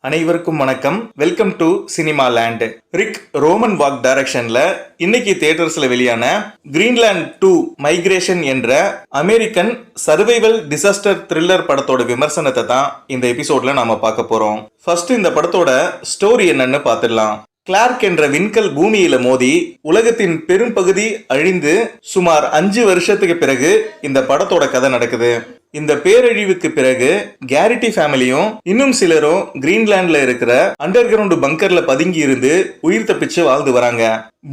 அனைவருக்கும் வணக்கம். Welcome to cinema land. Ric Roman Waugh டைரக்ஷன்ல இன்னைக்கு தியேட்டர்ஸ்ல வெளியான கிரீன்லாண்ட் 2 மைக்ரேஷன் என்ற அமெரிக்கன் சர்வைவல் டிசாஸ்டர் த்ரில்லர் படத்தோட விமர்சனத்தை தான் இந்த எபிசோட்ல நாம பார்க்க போறோம். ஃபர்ஸ்ட் இந்த படத்தோட ஸ்டோரி என்னன்னு பார்த்துடலாம். கிளார்க் என்ற விண்கல் பூமியில மோதி உலகத்தின் பெரும் பகுதி அழிந்து சுமார் 5 வருஷத்துக்கு பிறகு இந்த படத்தோட கதை நடக்குது. இந்த பேரழிவுக்கு பிறகு கேரிட்டி ஃபேமிலியும் இன்னும் சிலரும் கிரீன்லாண்ட்ல இருக்கிற அண்டர் கிரவுண்ட் பங்கர்ல பதுங்கி இருந்து உயிர் தப்பிச்சு வாழ்ந்து வராங்க.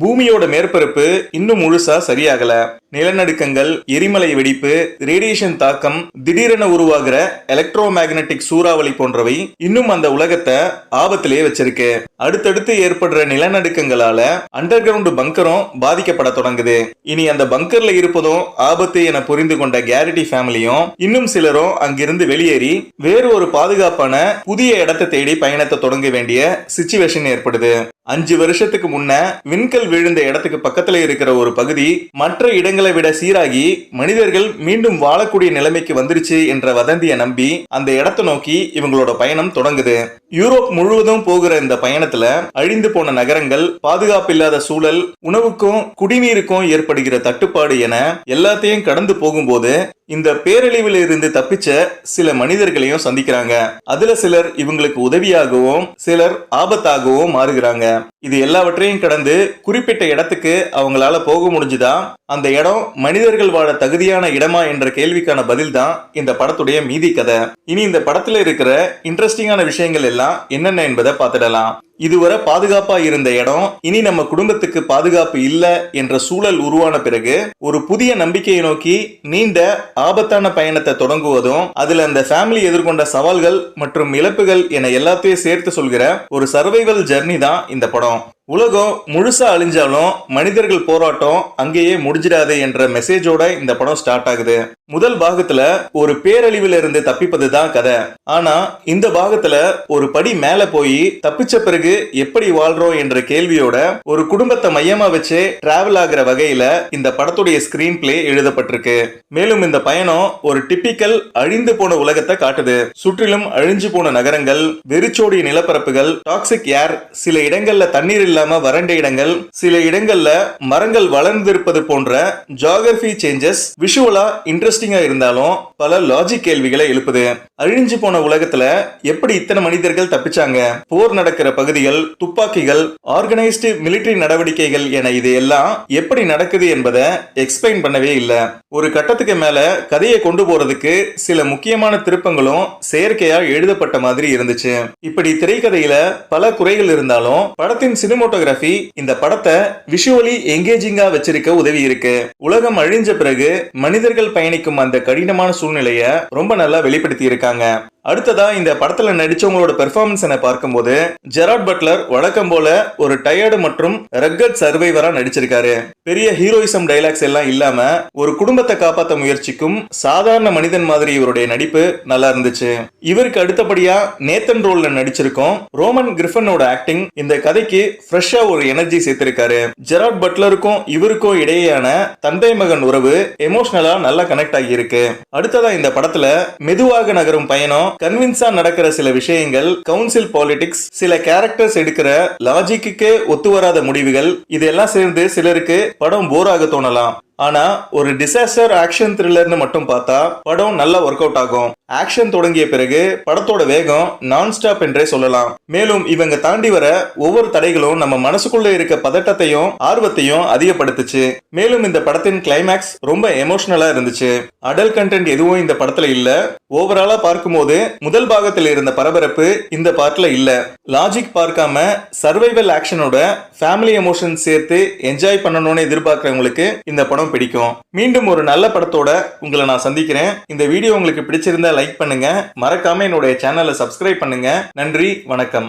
பூமியோட மேற்பரப்பு இன்னும் முழுசா சரியாகல. நிலநடுக்கங்கள், எரிமலை வெடிப்பு, ரேடியேஷன் தாக்கம், திடீரென உருவாகிற எலக்ட்ரோ மேக்னெட்டிக் சூறாவளி போன்றவை இன்னும் அந்த உலகத்தை ஆபத்திலே வச்சிருக்கு. அடுத்தடுத்து ஏற்படுற நிலநடுக்கங்களால அண்டர் கிரவுண்ட் பங்கரும் பாதிக்கப்பட தொடங்குது. இனி அந்த பங்கர்ல இருப்பதும் ஆபத்து என புரிந்து கொண்ட கேரிட்டி ஃபேமிலியும் இன்னும் சிலரும் அங்கிருந்து வெளியேறி வேறு ஒரு பாதுகாப்பான புதிய இடத்தை தேடி பயணத்தை தொடங்க வேண்டிய சிச்சுவேஷன் ஏற்படுது. 5 வருஷத்துக்கு முன்ன விண்கல் விழுந்த இடத்துக்கு பக்கத்துல இருக்கிற ஒரு பகுதி மற்ற இடங்களை விட சீராகி மனிதர்கள் மீண்டும் வாழக்கூடிய நிலைமைக்கு வந்துருச்சு என்ற வதந்தியை நம்பி அந்த இடத்தை நோக்கி இவங்களோட பயணம் தொடங்குது. யூரோப் முழுவதும் போகிற இந்த பயணத்துல அழிந்து போன நகரங்கள், பாதுகாப்பு இல்லாத சூழல், உணவுக்கும் குடிநீருக்கும் ஏற்படுகிற தட்டுப்பாடு என எல்லாத்தையும் கடந்து போகும்போது இந்த பேரழிவில் இருந்து தப்பிச்ச சில மனிதர்களையும் சந்திக்கிறாங்க. அதுல சிலர் இவங்களுக்கு உதவியாகவும் சிலர் ஆபத்தாகவும் மாறுகிறாங்க. இது எல்லாவற்றையும் கடந்து குறிப்பிட்ட இடத்துக்கு அவங்களால போக முடிஞ்சுதா? அந்த இடம் மனிதர்கள் வாழ தகுதியான இடமா என்ற கேள்விக்கான பதில் தான் இந்த படத்துடைய மீதி கதை. இனி இந்த படத்துல இருக்கிற இன்ட்ரெஸ்டிங்கான விஷயங்கள் எல்லாம் என்னென்ன என்பதை பார்த்துடலாம். இதுவரை பாதுகாப்பா இருந்த இடம் இனி நம்ம குடும்பத்துக்கு பாதுகாப்பு இல்ல என்ற சூழல் உருவான பிறகு ஒரு புதிய நம்பிக்கையை நோக்கி நீண்ட ஆபத்தான பயணத்தை தொடங்குவதும் அதுல அந்த ஃபேமிலி எதிர்கொண்ட சவால்கள் மற்றும் இழப்புகள் என எல்லாத்தையும் சேர்த்து சொல்கிற ஒரு சர்வைவல் ஜர்னி தான் இந்த படம். உலகம் முழுசா அழிஞ்சாலும் மனிதர்கள் போராட்டம் அங்கேயே முடிஞ்சிடாது என்ற மெசேஜோட இந்த படம் ஸ்டார்ட் ஆகுது. முதல் பாகத்துல ஒரு பேரழிவுல இருந்து தப்பிப்பது தான் கதை. ஆனா இந்த பாகத்துல ஒரு படி மேல போய் தப்பிச்ச பிறகு எப்படி வாழ்றோம் என்ற கேள்வியோட ஒரு குடும்பத்தை மையமா வச்சு டிராவல் ஆகிற வகையில இந்த படத்துடைய ஸ்கிரீன் பிளே எழுதப்பட்டிருக்கு. மேலும் இந்த பயணம் ஒரு டிப்பிக்கல் அழிந்து போன உலகத்தை காட்டுது. சுற்றிலும் அழிஞ்சு போன நகரங்கள், வெறிச்சோடிய நிலப்பரப்புகள், டாக்ஸிக் ஏர், சில இடங்கள்ல தண்ணீர் இல்லாம வறண்ட இடங்கள், சில இடங்கள்ல மரங்கள் வளர்ந்திருப்பது போன்ற ஜியோகிராபி சேஞ்சஸ் விஷுவலா இன்ட்ரெஸ்டிங்கா இருந்தாலும் பல லாஜிக் கேள்விகளை எழுப்புது. அழிஞ்சு போன உலகத்துல எப்படி இத்தனை மனிதர்கள் தப்பிச்சாங்க? போர் நடக்கிற பகுதிகள், துப்பாக்கிகள், ஆர்கனைஸ்டு மிலிட்டரி நடவடிக்கைகள் என இது எல்லாம் எப்படி நடக்குது என்பதை எக்ஸ்பிளைன் பண்ணவே இல்லை. ஒரு கட்டத்துக்கு மேல கதையை கொண்டு போறதுக்கு சில முக்கியமான திருப்பங்களும் செயற்கையா எழுதப்பட்ட மாதிரி இருந்துச்சு. இப்படி திரைக்கதையில பல குறைகள் இருந்தாலும் படத்தின் சினிமோட்டோகிராஃபி இந்த படத்தை விஷுவலி எங்கேஜிங்கா வச்சிருக்க உதவி இருக்கு. உலகம் அழிஞ்ச பிறகு மனிதர்கள் பயணிக்கும் அந்த கடினமான சூழ்நிலையை ரொம்ப நல்லா வெளிப்படுத்தி இருக்காங்க. அடுத்ததா இந்த படத்துல நடிச்சவங்களோட பெர்ஃபார்மன்ஸ் என பார்க்கும்போது ஜெரார்ட் பட்லர் வழக்கம் போல ஒரு டயர்டு மற்றும் ரக்கட் சர்வைவரா நடிச்சிருக்காரு. பெரிய ஹீரோயிசம் டைலாக்ஸ் எல்லாம் இல்லாம ஒரு குடும்பத்தை காப்பாற்ற முயற்சிக்கும் சாதாரண மனிதன் மாதிரி இவருடைய நடிப்பு நல்லா இருந்துச்சு. இவருக்கு அடுத்தபடியா நேத்தன் ரோல்ல நடிச்சிருக்கோம் ரோமன் கிரிஃபனோட ஆக்டிங் இந்த கதைக்கு ஃப்ரெஷ்ஷா ஒரு எனர்ஜி சேர்த்திருக்காரு. ஜெரார்ட் பட்லருக்கும் இவருக்கும் இடையேயான தந்தை மகன் உறவு எமோஷனலா நல்லா கனெக்ட் ஆகி இருக்கு. அடுத்ததா இந்த படத்துல மெதுவாக நகரும் பயணம், கன்வின்ஸா நடக்கிற சில விஷயங்கள், கவுன்சில் பாலிடிக்ஸ், சில கேரக்டர்ஸ் எடுக்கிற லாஜிக்கு ஒத்து வராத முடிவுகள், இதெல்லாம் சேர்ந்து சிலருக்கு படம் போராக தோணலாம். ஆனா ஒரு டிசாஸ்டர் ஆக்ஷன் த்ரில்லர்னு மட்டும் பார்த்தா படம் நல்லா ஒர்க் அவுட் ஆகும். ஆக்ஷன் தொடங்கிய பிறகு படத்தோட வேகம் நான் ஸ்டாப் என்றே சொல்லலாம். மேலும் இவங்க தாண்டி வர ஒவ்வொரு தடைகளும் நம்ம மனசுக்குள்ள இருக்க பதட்டத்தையும் ஆர்வத்தையும் அதிகப்படுத்துச்சு. மேலும் இந்த படத்தின் கிளைமேக்ஸ் ரொம்ப எமோஷனலா இருந்துச்சு. அடல்ட் கண்டென்ட் எதுவும் இந்த படத்துல இல்ல. ஓவராலா பார்க்கும்போது முதல் பாகத்தில் இருந்த பரபரப்பு இந்த பார்ட்ல இல்ல. லாஜிக் பார்க்காம சர்வைவல் ஆக்ஷனோட ஃபேமிலி எமோஷன் சேர்த்து என்ஜாய் பண்ணணும்னு எதிர்பார்க்கிறவங்களுக்கு இந்த படம் பிடிக்கும். மீண்டும் ஒரு நல்ல படத்தோட உங்களை நான் சந்திக்கிறேன். இந்த வீடியோ உங்களுக்கு பிடிச்சிருந்தா லைக் பண்ணுங்க. மறக்காம என்னுடைய சேனலை சப்ஸ்கிரைப் பண்ணுங்க. நன்றி, வணக்கம்.